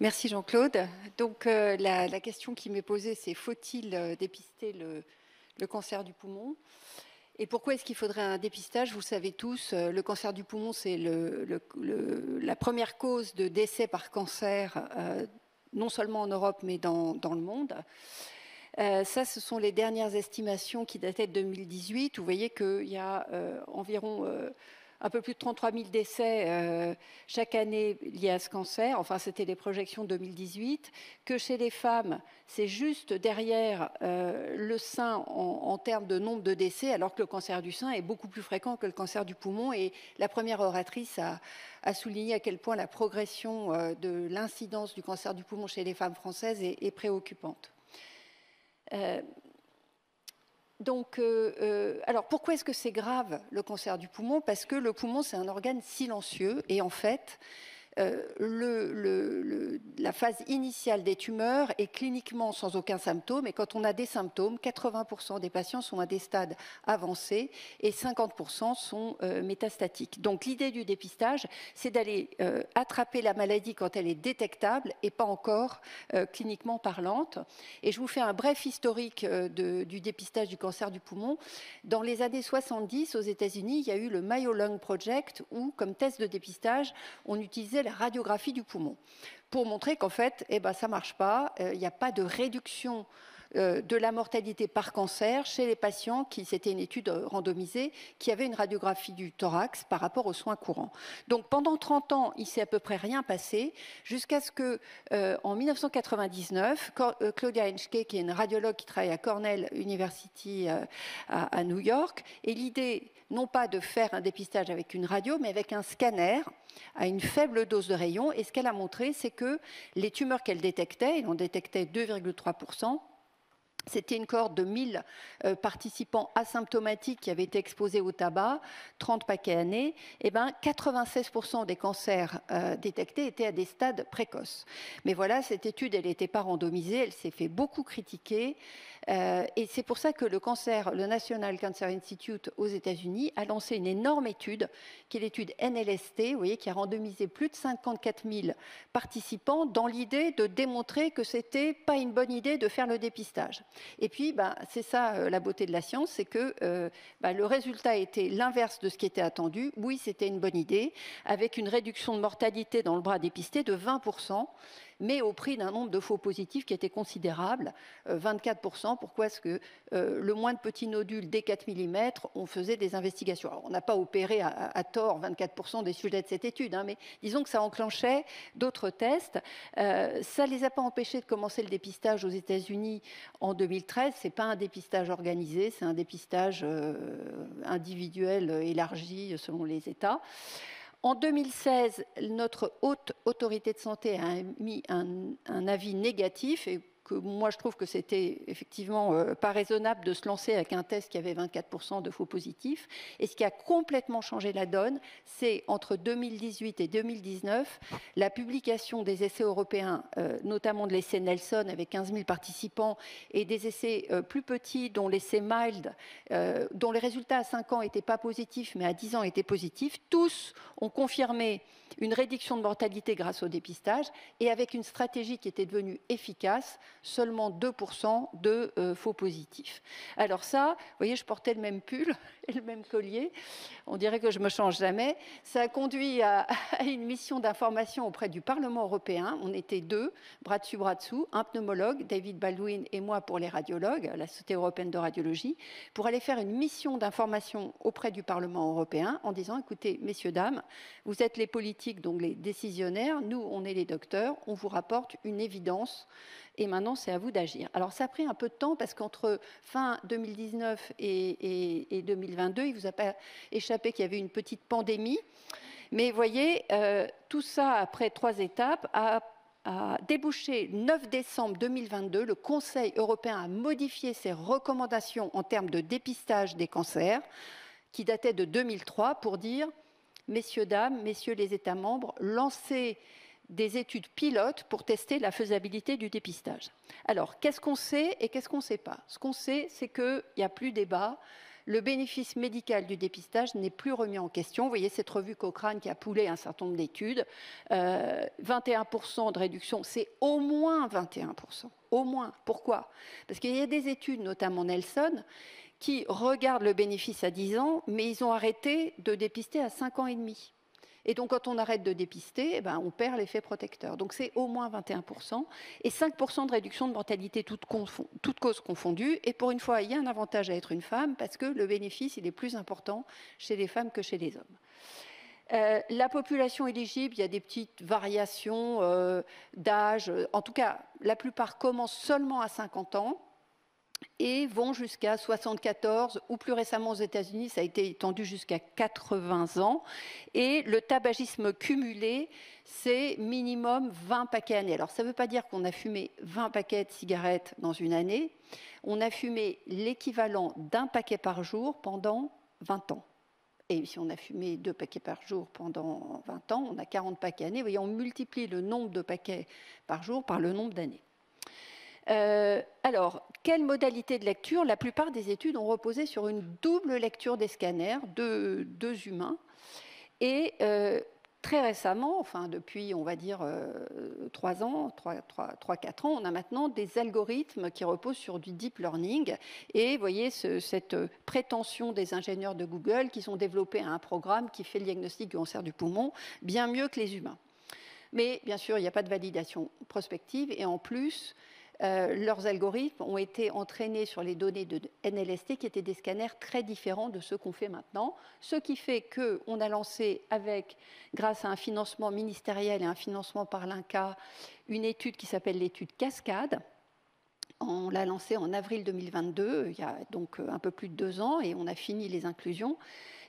Merci Jean-Claude. Donc la question qui m'est posée, c'est faut-il dépister le cancer du poumon? Et pourquoi est-ce qu'il faudrait un dépistage? Vous le savez tous, le cancer du poumon, c'est la première cause de décès par cancer, non seulement en Europe, mais dans le monde. Ça, ce sont les dernières estimations qui dataient de 2018. Vous voyez qu'il y a environ un peu plus de 33 000 décès chaque année liés à ce cancer. Enfin, c'était les projections 2018. Que chez les femmes, c'est juste derrière le sein en termes de nombre de décès, alors que le cancer du sein est beaucoup plus fréquent que le cancer du poumon. Et la première oratrice a souligné à quel point la progression de l'incidence du cancer du poumon chez les femmes françaises est préoccupante. Alors pourquoi est-ce que c'est grave le cancer du poumon? Parce que le poumon, c'est un organe silencieux et en fait, la phase initiale des tumeurs est cliniquement sans aucun symptôme, et quand on a des symptômes, 80% des patients sont à des stades avancés et 50% sont métastatiques. Donc l'idée du dépistage, c'est d'aller attraper la maladie quand elle est détectable et pas encore cliniquement parlante. Et je vous fais un bref historique du dépistage du cancer du poumon. Dans les années 70, aux États-Unis, il y a eu le Mayo Lung Project où, comme test de dépistage, on utilisait la radiographie du poumon pour montrer qu'en fait, ça ne marche pas, il n'y a pas de réduction de la mortalité par cancer chez les patients c'était une étude randomisée, qui avait une radiographie du thorax par rapport aux soins courants. Donc pendant 30 ans, il ne s'est à peu près rien passé, jusqu'à ce que, en 1999, Claudia Henschke, qui est une radiologue qui travaille à Cornell University à New York, ait l'idée non pas de faire un dépistage avec une radio, mais avec un scanner à une faible dose de rayon. Et ce qu'elle a montré, c'est que les tumeurs qu'elle détectait, et on détectait 2,3%, c'était une cohorte de 1000 participants asymptomatiques qui avaient été exposés au tabac, 30 paquets année. 96% des cancers détectés étaient à des stades précoces. Mais voilà, cette étude, elle n'était pas randomisée, elle s'est fait beaucoup critiquer. Et c'est pour ça que le National Cancer Institute aux États-Unis a lancé une énorme étude, qui est l'étude NLST, vous voyez, qui a randomisé plus de 54 000 participants dans l'idée de démontrer que ce n'était pas une bonne idée de faire le dépistage. Et puis, c'est ça la beauté de la science, c'est que le résultat était l'inverse de ce qui était attendu. Oui, c'était une bonne idée, avec une réduction de mortalité dans le bras dépisté de 20%, mais au prix d'un nombre de faux positifs qui était considérable, 24%. Pourquoi est-ce que le moins de petits nodules dès 4 mm, on faisait des investigations? Alors, on n'a pas opéré à tort 24% des sujets de cette étude, mais disons que ça enclenchait d'autres tests. Ça ne les a pas empêchés de commencer le dépistage aux États-Unis en 2013. Ce n'est pas un dépistage organisé, c'est un dépistage individuel élargi selon les États. En 2016, notre haute autorité de santé a mis un avis négatif, et que moi je trouve que c'était effectivement pas raisonnable de se lancer avec un test qui avait 24% de faux positifs. Et ce qui a complètement changé la donne, c'est entre 2018 et 2019, la publication des essais européens, notamment de l'essai Nelson avec 15 000 participants, et des essais plus petits, dont l'essai Mild, dont les résultats à 5 ans n'étaient pas positifs, mais à 10 ans étaient positifs. Tous ont confirmé une réduction de mortalité grâce au dépistage, et avec une stratégie qui était devenue efficace, seulement 2% de faux positifs. Alors ça, vous voyez, je portais le même pull et le même collier, on dirait que je ne me change jamais. Ça a conduit à une mission d'information auprès du Parlement européen. On était 2, bras dessous, un pneumologue, David Baldwin, et moi pour les radiologues, la Société européenne de radiologie, pour aller faire une mission d'information auprès du Parlement européen en disant, écoutez, messieurs, dames, vous êtes les politiques, donc les décisionnaires, nous, on est les docteurs, on vous rapporte une évidence, et maintenant, c'est à vous d'agir. Alors, ça a pris un peu de temps, parce qu'entre fin 2019 et 2022, il ne vous a pas échappé qu'il y avait une petite pandémie. Mais vous voyez, tout ça, après 3 étapes, a débouché 9 décembre 2022. Le Conseil européen a modifié ses recommandations en termes de dépistage des cancers, qui dataient de 2003, pour dire, messieurs, dames, messieurs les États membres, lancez des études pilotes pour tester la faisabilité du dépistage. Alors, qu'est-ce qu'on sait et qu'est-ce qu'on ne sait pas? Ce qu'on sait, c'est qu'il n'y a plus débat. le bénéfice médical du dépistage n'est plus remis en question. Vous voyez cette revue Cochrane qui a poolé un certain nombre d'études. 21% de réduction, c'est au moins 21%. Au moins. Pourquoi? Parce qu'il y a des études, notamment Nelson, qui regardent le bénéfice à 10 ans, mais ils ont arrêté de dépister à 5 ans et demi. Et donc, quand on arrête de dépister, on perd l'effet protecteur. Donc, c'est au moins 21%. Et 5% de réduction de mortalité, toutes causes confondues. Et pour une fois, il y a un avantage à être une femme, parce que le bénéfice, il est plus important chez les femmes que chez les hommes. La population éligible, il y a des petites variations d'âge. En tout cas, la plupart commencent seulement à 50 ans et vont jusqu'à 74, ou plus récemment aux États-Unis, ça a été étendu jusqu'à 80 ans. Et le tabagisme cumulé, c'est minimum 20 paquets années. Alors, ça ne veut pas dire qu'on a fumé 20 paquets de cigarettes dans une année. On a fumé l'équivalent d'un paquet par jour pendant 20 ans. Et si on a fumé 2 paquets par jour pendant 20 ans, on a 40 paquets années. Vous voyez, on multiplie le nombre de paquets par jour par le nombre d'années. Alors, quelle modalité de lecture? La plupart des études ont reposé sur une double lecture des scanners de 2 humains. Et très récemment, enfin depuis, on va dire, 3 ans, 3-4 ans, on a maintenant des algorithmes qui reposent sur du deep learning. Et vous voyez cette prétention des ingénieurs de Google qui ont développé un programme qui fait le diagnostic du cancer du poumon bien mieux que les humains. Mais bien sûr, il n'y a pas de validation prospective. Et en plus, leurs algorithmes ont été entraînés sur les données de NLST qui étaient des scanners très différents de ceux qu'on fait maintenant, ce qui fait qu'on a lancé grâce à un financement ministériel et un financement par l'INCa, une étude qui s'appelle l'étude Cascade. On l'a lancée en avril 2022, il y a donc un peu plus de 2 ans, et on a fini les inclusions.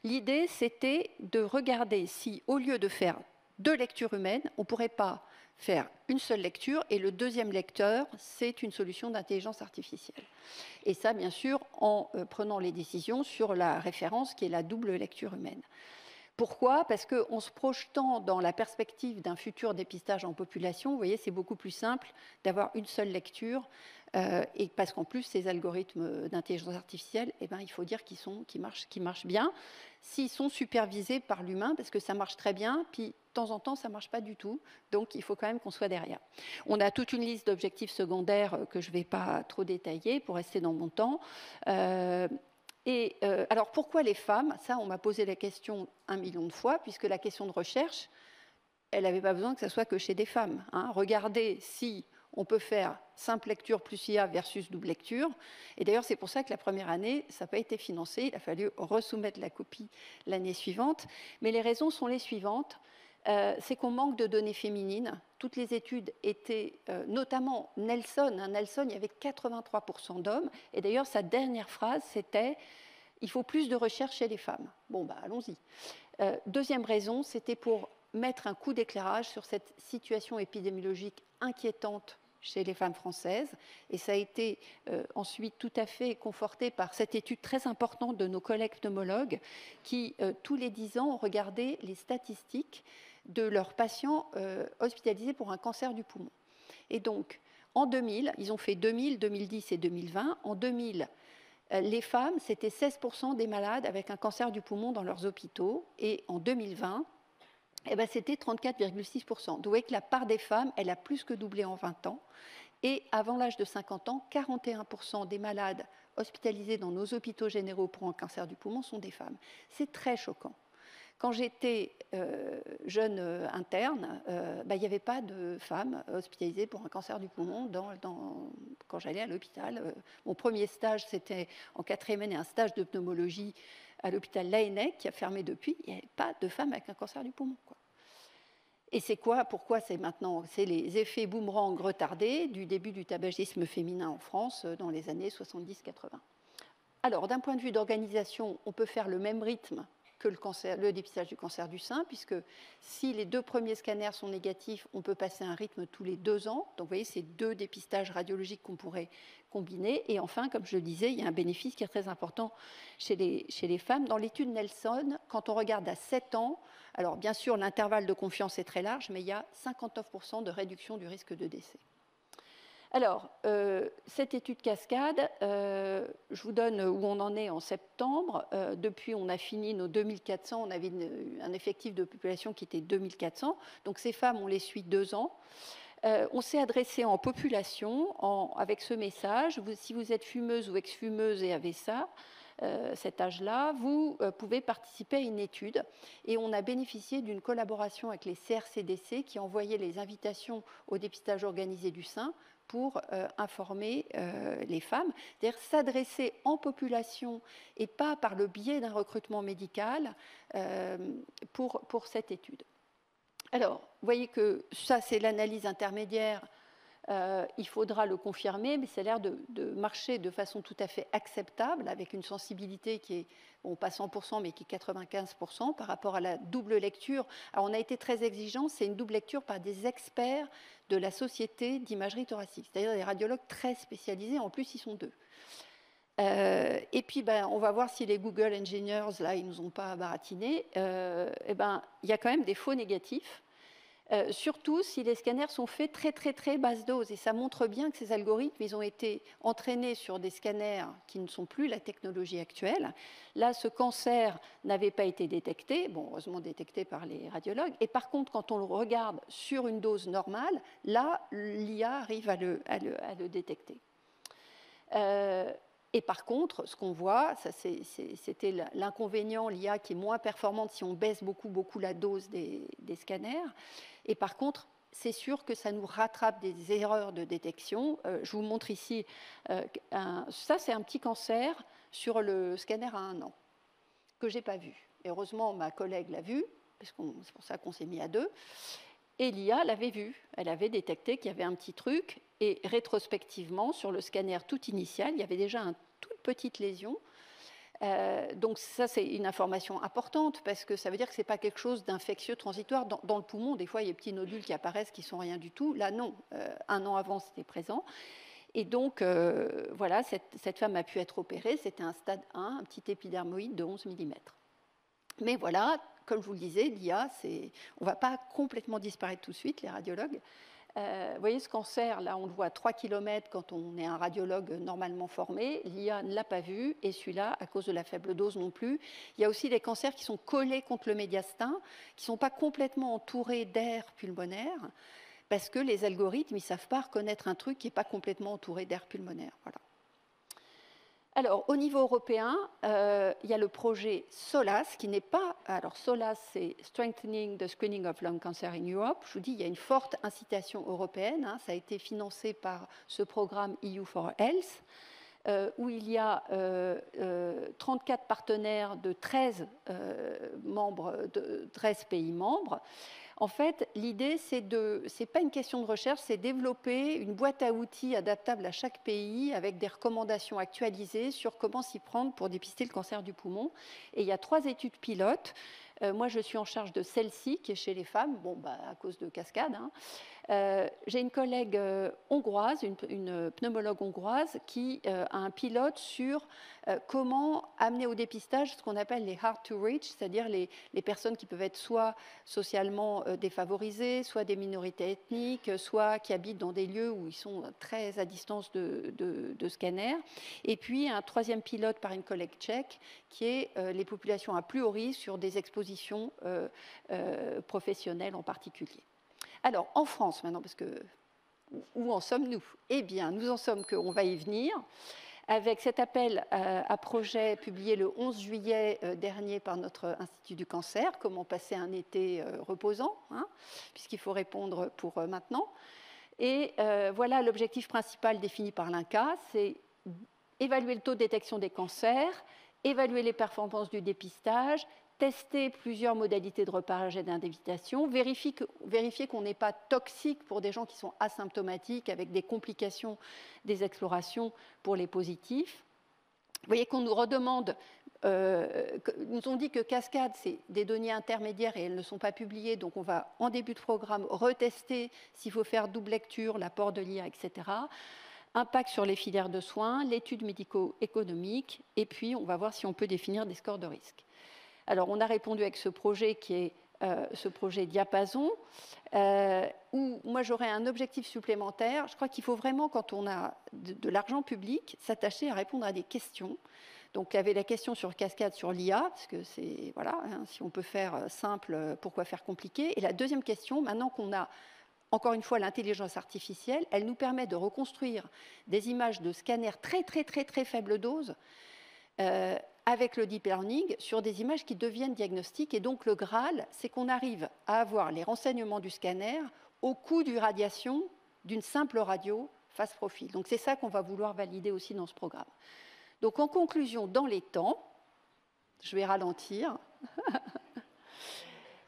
L'idée, c'était de regarder si, au lieu de faire 2 lectures humaines, on ne pourrait pas faire une seule lecture, et le deuxième lecteur, c'est une solution d'intelligence artificielle. Et ça, bien sûr, en prenant les décisions sur la référence qui est la double lecture humaine. Pourquoi? Parce qu'en se projetant dans la perspective d'un futur dépistage en population, vous voyez, c'est beaucoup plus simple d'avoir une seule lecture, et parce qu'en plus, ces algorithmes d'intelligence artificielle, il faut dire qu'ils marchent bien, s'ils sont supervisés par l'humain, parce que ça marche très bien, puis de temps en temps, ça ne marche pas du tout, donc il faut quand même qu'on soit derrière. On a toute une liste d'objectifs secondaires que je ne vais pas trop détailler pour rester dans mon temps. Alors, pourquoi les femmes? Ça, on m'a posé la question 1 million de fois, puisque la question de recherche, elle n'avait pas besoin que ça soit que chez des femmes. Regardez si on peut faire simple lecture plus IA versus double lecture. Et d'ailleurs, c'est pour ça que la première année, ça n'a pas été financé. Il a fallu resoumettre la copie l'année suivante. Mais les raisons sont les suivantes. C'est qu'on manque de données féminines. Toutes les études étaient, notamment Nelson. Nelson, il y avait 83% d'hommes. Et d'ailleurs, sa dernière phrase, c'était « il faut plus de recherche chez les femmes ». Bon, allons-y. Deuxième raison, c'était pour mettre un coup d'éclairage sur cette situation épidémiologique inquiétante chez les femmes françaises. Et ça a été ensuite tout à fait conforté par cette étude très importante de nos collègues pneumologues qui, tous les 10 ans, ont regardé les statistiques de leurs patients hospitalisés pour un cancer du poumon. Et donc, en 2000, ils ont fait 2000, 2010 et 2020. En 2000, les femmes, c'était 16% des malades avec un cancer du poumon dans leurs hôpitaux. Et en 2020, c'était 34,6%. Donc, vous voyez que la part des femmes, elle a plus que doublé en 20 ans. Et avant l'âge de 50 ans, 41% des malades hospitalisés dans nos hôpitaux généraux pour un cancer du poumon sont des femmes. C'est très choquant. Quand j'étais jeune interne, il n'y avait pas de femmes hospitalisées pour un cancer du poumon quand j'allais à l'hôpital. Mon premier stage, c'était en 4e année, un stage de pneumologie à l'hôpital Laennec, qui a fermé depuis. Il n'y avait pas de femmes avec un cancer du poumon, quoi. Et c'est quoi? Pourquoi c'est maintenant? C'est les effets boomerang retardés du début du tabagisme féminin en France dans les années 70-80. Alors, d'un point de vue d'organisation, on peut faire le même rythme que le dépistage du cancer du sein, puisque si les 2 premiers scanners sont négatifs, on peut passer à un rythme tous les 2 ans. Donc, vous voyez, c'est 2 dépistages radiologiques qu'on pourrait combiner. Et enfin, comme je le disais, il y a un bénéfice qui est très important chez les femmes. Dans l'étude Nelson, quand on regarde à 7 ans, alors bien sûr, l'intervalle de confiance est très large, mais il y a 59% de réduction du risque de décès. Alors, cette étude cascade, je vous donne où on en est en septembre. Depuis, on a fini nos 2400, on avait un effectif de population qui était 2400. Donc, ces femmes, on les suit 2 ans. On s'est adressé en population avec ce message. Si vous êtes fumeuse ou ex-fumeuse et avez ça, cet âge-là, vous pouvez participer à une étude. Et on a bénéficié d'une collaboration avec les CRCDC qui envoyaient les invitations au dépistage organisé du sein pour informer les femmes, c'est-à-dire s'adresser en population et pas par le biais d'un recrutement médical pour cette étude. Alors, vous voyez que ça, c'est l'analyse intermédiaire. Il faudra le confirmer, mais ça a l'air de marcher de façon tout à fait acceptable, avec une sensibilité qui est, bon, pas 100%, mais qui est 95% par rapport à la double lecture. Alors, on a été très exigeant, c'est une double lecture par des experts de la Société d'imagerie thoracique, c'est-à-dire des radiologues très spécialisés, en plus, ils sont 2. Et puis, on va voir si les Google Engineers, là, ils ne nous ont pas baratinés. Il y a quand même des faux négatifs. Surtout si les scanners sont faits très, très, très basse dose. Et ça montre bien que ces algorithmes, ils ont été entraînés sur des scanners qui ne sont plus la technologie actuelle. Là, ce cancer n'avait pas été détecté, bon, heureusement détecté par les radiologues. Et par contre, quand on le regarde sur une dose normale, là, l'IA arrive à le détecter. Et par contre, ce qu'on voit, c'était l'inconvénient, l'IA qui est moins performante si on baisse beaucoup, beaucoup la dose des scanners. Et par contre, c'est sûr que ça nous rattrape des erreurs de détection. Je vous montre ici, ça c'est un petit cancer sur le scanner à 1 an, que je n'ai pas vu. Et heureusement, ma collègue l'a vu, c'est pour ça qu'on s'est mis à 2. Et l'IA l'avait vu, elle avait détecté qu'il y avait un petit truc, et rétrospectivement, sur le scanner tout initial, il y avait déjà une toute petite lésion. Donc ça, c'est une information importante, parce que ça veut dire que ce n'est pas quelque chose d'infectieux transitoire. Dans le poumon, des fois, il y a des petits nodules qui apparaissent qui ne sont rien du tout. Là, non, 1 an avant, c'était présent. Et donc, voilà, cette femme a pu être opérée. C'était un stade 1, un petit épidermoïde de 11 mm. Mais voilà, comme je vous le disais, l'IA, on ne va pas complètement disparaître tout de suite, les radiologues. Vous voyez ce cancer, là, on le voit à 3 km quand on est un radiologue normalement formé. L'IA ne l'a pas vu, et celui-là, à cause de la faible dose non plus. Il y a aussi des cancers qui sont collés contre le médiastin, qui ne sont pas complètement entourés d'air pulmonaire, parce que les algorithmes, ils ne savent pas reconnaître un truc qui n'est pas complètement entouré d'air pulmonaire. Voilà. Alors, au niveau européen, il y a le projet SOLAS, qui n'est pas... Alors, SOLAS, c'est Strengthening the Screening of Lung Cancer in Europe. Je vous dis, il y a une forte incitation européenne. Ça a été financé par ce programme EU for Health, où il y a 34 partenaires de 13 pays membres. En fait, l'idée, c'est pas une question de recherche, c'est développer une boîte à outils adaptable à chaque pays avec des recommandations actualisées sur comment s'y prendre pour dépister le cancer du poumon. Et il y a 3 études pilotes. Moi, je suis en charge de celle-ci, qui est chez les femmes, à cause de cascade. J'ai une collègue hongroise, une pneumologue hongroise, qui a un pilote sur comment amener au dépistage ce qu'on appelle les hard to reach, c'est-à-dire les personnes qui peuvent être soit socialement défavorisées, soit des minorités ethniques, soit qui habitent dans des lieux où ils sont très à distance de scanners. Et puis un 3e pilote par une collègue tchèque qui est les populations à plus haut risque sur des expositions professionnelles en particulier. Alors, en France, maintenant, parce que où en sommes-nous? Eh bien, nous en sommes qu'on va y venir, avec cet appel à projet publié le 11 juillet dernier par notre Institut du cancer, comment passer un été reposant, puisqu'il faut répondre pour maintenant. Et voilà l'objectif principal défini par l'INCa, c'est évaluer le taux de détection des cancers, évaluer les performances du dépistage, tester plusieurs modalités de repérage et d'indivitation, vérifier qu'on n'est pas toxique pour des gens qui sont asymptomatiques avec des complications des explorations pour les positifs. Vous voyez qu'on nous redemande, nous ont dit que Cascade, c'est des données intermédiaires et elles ne sont pas publiées, donc on va en début de programme retester s'il faut faire double lecture, l'apport de l'IA, etc. Impact sur les filières de soins, l'étude médico-économique, et puis on va voir si on peut définir des scores de risque. Alors, on a répondu avec ce projet qui est ce projet Diapason, où moi j'aurais un objectif supplémentaire. Je crois qu'il faut vraiment, quand on a de l'argent public, s'attacher à répondre à des questions. Donc il y avait la question sur cascade sur l'IA, parce que c'est, voilà, hein, si on peut faire simple, pourquoi faire compliqué? Et la deuxième question, maintenant qu'on a encore une fois l'intelligence artificielle, elle nous permet de reconstruire des images de scanners très faible dose avec le deep learning sur des images qui deviennent diagnostiques. Et donc le Graal, c'est qu'on arrive à avoir les renseignements du scanner au coût du radiation d'une simple radio face profil. Donc c'est ça qu'on va vouloir valider aussi dans ce programme. Donc en conclusion, dans les temps, je vais ralentir,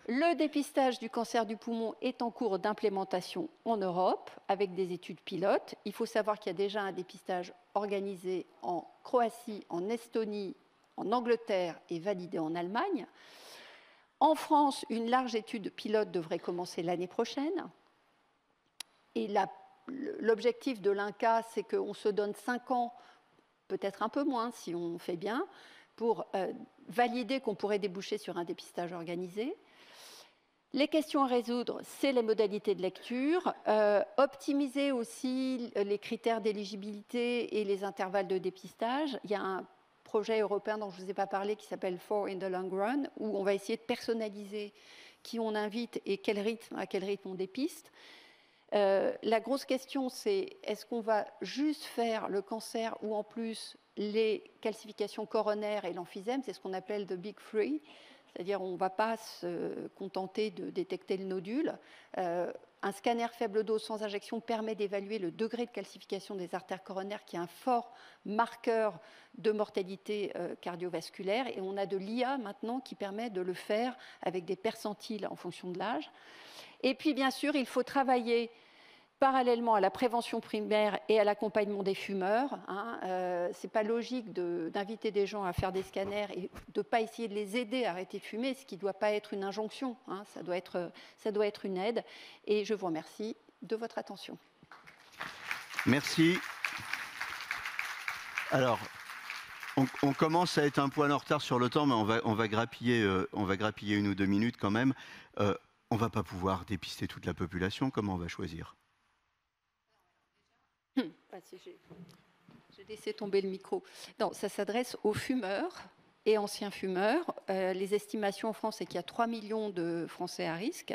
le dépistage du cancer du poumon est en cours d'implémentation en Europe avec des études pilotes. Il faut savoir qu'il y a déjà un dépistage organisé en Croatie, en Estonie, en Angleterre et validé en Allemagne. En France, une large étude pilote devrait commencer l'année prochaine. Et l'objectif de l'INCa, c'est qu'on se donne 5 ans, peut-être un peu moins si on fait bien, pour valider qu'on pourrait déboucher sur un dépistage organisé. Les questions à résoudre, c'est les modalités de lecture, optimiser aussi les critères d'éligibilité et les intervalles de dépistage. Il y a un projet européen dont je ne vous ai pas parlé qui s'appelle For in the Long Run, où on va essayer de personnaliser qui on invite et à quel rythme on dépiste. La grosse question, c'est est-ce qu'on va juste faire le cancer ou en plus les calcifications coronaires et l'emphysème? C'est ce qu'on appelle the big three. C'est-à-dire on ne va pas se contenter de détecter le nodule. Un scanner faible dose sans injection permet d'évaluer le degré de calcification des artères coronaires, qui est un fort marqueur de mortalité cardiovasculaire. Et on a de l'IA maintenant qui permet de le faire avec des percentiles en fonction de l'âge. Et puis, bien sûr, il faut travailler parallèlement à la prévention primaire et à l'accompagnement des fumeurs. Ce n'est pas logique d'inviter des gens à faire des scanners et de ne pas essayer de les aider à arrêter de fumer, ce qui ne doit pas être une injonction, ça doit être une aide. Et je vous remercie de votre attention. Merci. Alors, on commence à être un poil en retard sur le temps, mais on va grappiller 1 ou 2 minutes quand même. On ne va pas pouvoir dépister toute la population. Comment on va choisir? J'ai laissé tomber le micro. Non, ça s'adresse aux fumeurs et anciens fumeurs. Les estimations en France, c'est qu'il y a 3 millions de Français à risque.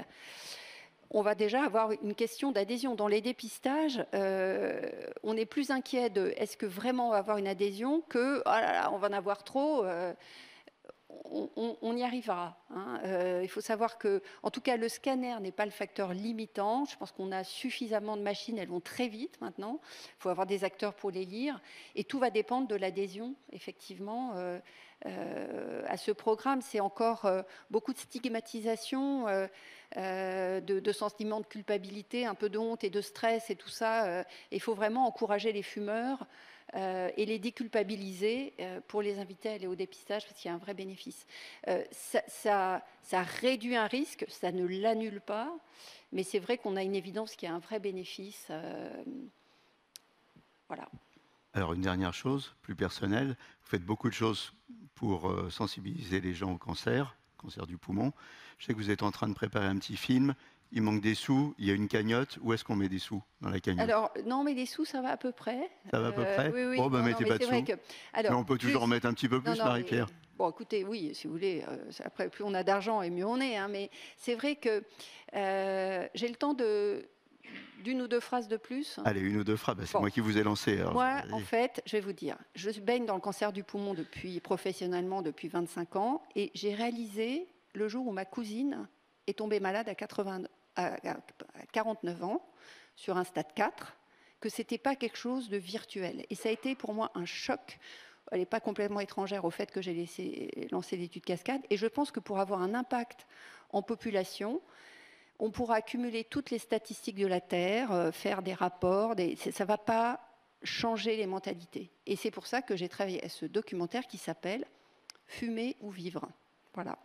On va déjà avoir une question d'adhésion. Dans les dépistages, on est plus inquiet de est-ce que vraiment on va avoir une adhésion que oh là là, on va en avoir trop. On y arrivera. Il faut savoir que, en tout cas, le scanner n'est pas le facteur limitant. Je pense qu'on a suffisamment de machines, elles vont très vite maintenant. Il faut avoir des acteurs pour les lire. Et tout va dépendre de l'adhésion, effectivement, à ce programme. C'est encore beaucoup de stigmatisation, de sentiment de culpabilité, un peu de honte et de stress et tout ça. Il faut vraiment encourager les fumeurs et les déculpabiliser pour les inviter à aller au dépistage parce qu'il y a un vrai bénéfice. Ça réduit un risque, ça ne l'annule pas, mais c'est vrai qu'on a une évidence qu'il y a un vrai bénéfice. Voilà. Alors une dernière chose, plus personnelle, vous faites beaucoup de choses pour sensibiliser les gens au cancer du poumon. Je sais que vous êtes en train de préparer un petit film. Il manque des sous, il y a une cagnotte. Où est-ce qu'on met des sous dans la cagnotte? Alors, non, mais les sous, ça va à peu près. Ça va à peu près? Oui, oui. Bon, ben, mettez pas de sous. Alors, mais on peut toujours en mettre un petit peu plus, Marie-Pierre. Bon, écoutez, oui, si vous voulez. Après, plus on a d'argent et mieux on est. Mais c'est vrai que j'ai le temps d'une ou deux phrases de plus. Allez, 1 ou 2 phrases. C'est moi qui vous ai lancé. Alors, moi, en fait, je vais vous dire, je baigne dans le cancer du poumon professionnellement depuis 25 ans. Et j'ai réalisé, le jour où ma cousine est tombée malade à 49 ans, sur un stade 4, que ce n'était pas quelque chose de virtuel. Et ça a été pour moi un choc. Elle n'est pas complètement étrangère au fait que j'ai lancé l'étude Cascade. Et je pense que pour avoir un impact en population, on pourra accumuler toutes les statistiques de la Terre, faire des rapports. Ça ne va pas changer les mentalités. Et c'est pour ça que j'ai travaillé à ce documentaire qui s'appelle « Fumer ou vivre ». Voilà.